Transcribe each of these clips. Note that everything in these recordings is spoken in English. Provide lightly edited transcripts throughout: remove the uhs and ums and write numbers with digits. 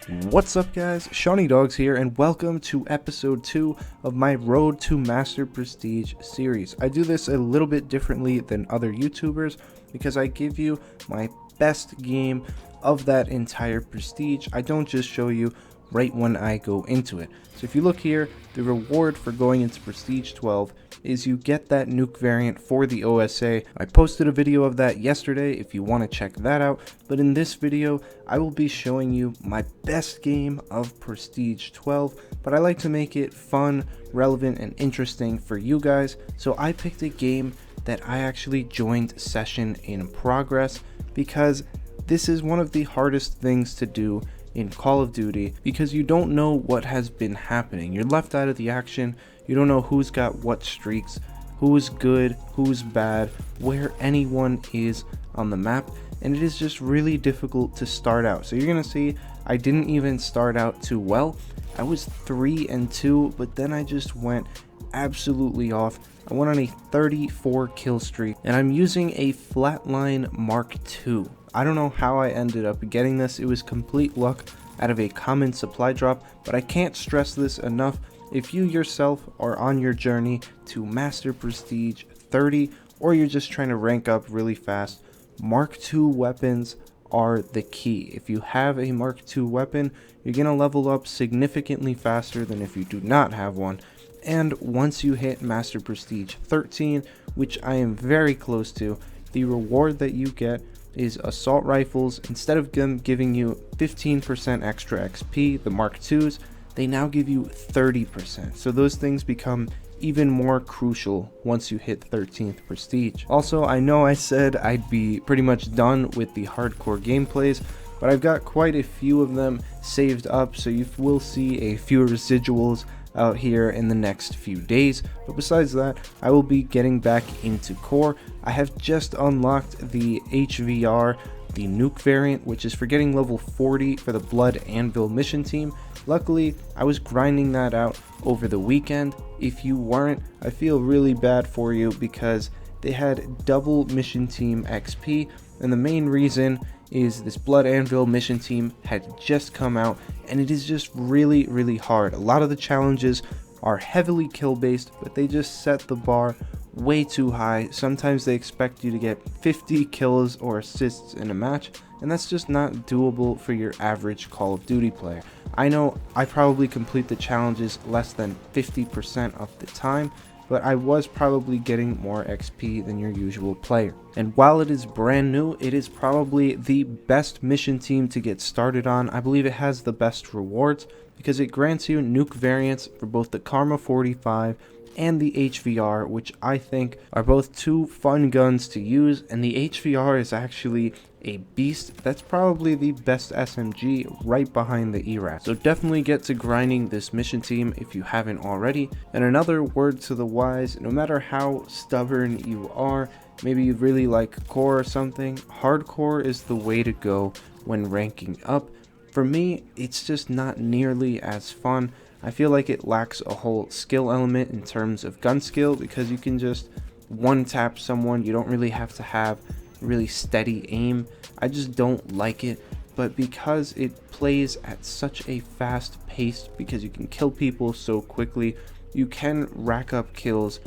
What's up guys, SeanEDawgz here and welcome to episode 2 of my Road to Master Prestige series. I do this a little bit differently than other YouTubers because I give you my best game of that entire prestige. I don't just show you right when I go into it. So if you look here, the reward for going into Prestige 12 is you get that NUKE variant for the OSA. I posted a video of that yesterday if you want to check that out, but in this video I will be showing you my best game of Prestige 12, but I like to make it fun, relevant, and interesting for you guys, so I picked a game that I actually joined session in progress because this is one of the hardest things to do in Call of Duty because you don't know what has been happening. You're left out of the action. You don't know who's got what streaks, who's good, who's bad, where anyone is on the map, and it is just really difficult to start out. So you're gonna see I didn't even start out too well. I was 3-2, but then I just went absolutely off. I went on a 34 kill streak and I'm using a Flatline Mark II. I don't know how I ended up getting this. It was complete luck out of a common supply drop, but I can't stress this enough. If you yourself are on your journey to Master Prestige 30 or you're just trying to rank up really fast, Mark II weapons are the key. If you have a Mark II weapon, you're going to level up significantly faster than if you do not have one. And once you hit Master Prestige 13, which I am very close to, the reward that you get is assault rifles. Instead of them giving you 15% extra XP, the Mark IIs, they now give you 30%. So those things become even more crucial once you hit 13th prestige. Also, I know I said I'd be pretty much done with the hardcore gameplays, but I've got quite a few of them saved up, so you will see a few residuals out here in the next few days. But besides that, I will be getting back into core. I have just unlocked the HVR, the NUKE variant, which is for getting level 40 for the Blood Anvil mission team. Luckily, I was grinding that out over the weekend. If you weren't, I feel really bad for you because they had double mission team XP, and the main reason is this Blood Anvil mission team had just come out and it is just really hard. A lot of the challenges are heavily kill based, but they just set the bar way too high. Sometimes they expect you to get 50 kills or assists in a match, and that's just not doable for your average Call of Duty player. I know I probably complete the challenges less than 50% of the time, but I was probably getting more XP than your usual player. And while it is brand new, it is probably the best mission team to get started on. I believe it has the best rewards because it grants you NUKE variants for both the Karma 45 and the HVR, which I think are both two fun guns to use, and the HVR is actually a beast. That's probably the best SMG right behind the ERAS. So definitely get to grinding this mission team if you haven't already. And another word to the wise, no matter how stubborn you are, maybe you really like core or something, hardcore is the way to go when ranking up. For me, it's just not nearly as fun. I feel like it lacks a whole skill element in terms of gun skill because you can just one tap someone. You don't really have to have really steady aim. I just don't like it, but because it plays at such a fast pace, because you can kill people so quickly, you can rack up kills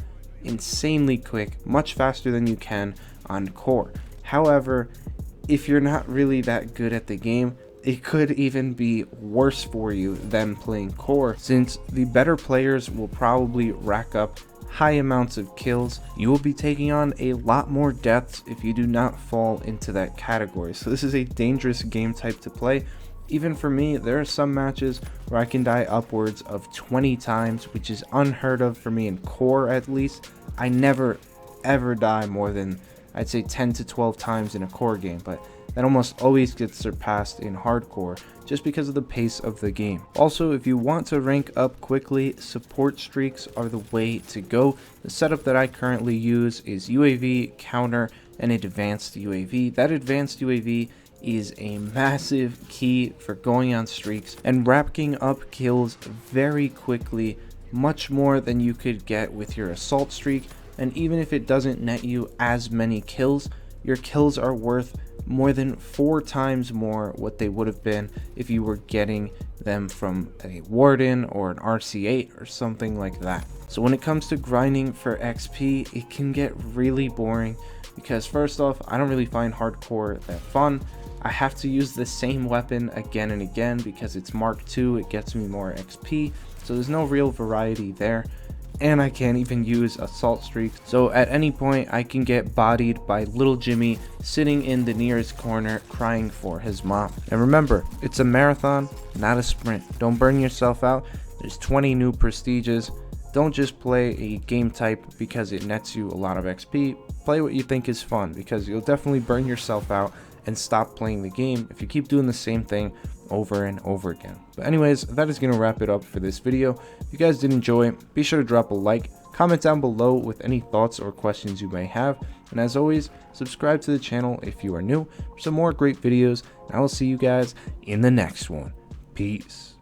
insanely quick, much faster than you can on core. However, if you're not really that good at the game, it could even be worse for you than playing core, since the better players will probably rack up high amounts of kills. You will be taking on a lot more deaths if you do not fall into that category. So this is a dangerous game type to play. Even for me, there are some matches where I can die upwards of 20 times, which is unheard of for me in core at least. I never ever die more than, I'd say, 10 to 12 times in a core game, but that almost always gets surpassed in hardcore just because of the pace of the game. Also, if you want to rank up quickly, support streaks are the way to go. The setup that I currently use is UAV, counter, and advanced UAV. That advanced UAV is a massive key for going on streaks and racking up kills very quickly, much more than you could get with your assault streak. And even if it doesn't net you as many kills, your kills are worth more than 4 times more what they would have been if you were getting them from a warden or an RC8 or something like that. So when it comes to grinding for XP, it can get really boring because first off, I don't really find hardcore that fun. I have to use the same weapon again and again because it's Mark II, it gets me more XP, so there's no real variety there. And I can't even use assault streaks, so at any point I can get bodied by little Jimmy sitting in the nearest corner crying for his mom. And remember, it's a marathon, not a sprint. Don't burn yourself out. There's 20 new prestiges. Don't just play a game type because it nets you a lot of XP. Play what you think is fun, because you'll definitely burn yourself out and stop playing the game if you keep doing the same thing over and over again. But anyways, that is going to wrap it up for this video. If you guys did enjoy it, be sure to drop a like, comment down below with any thoughts or questions you may have, and as always, subscribe to the channel if you are new for some more great videos, and I will see you guys in the next one. Peace.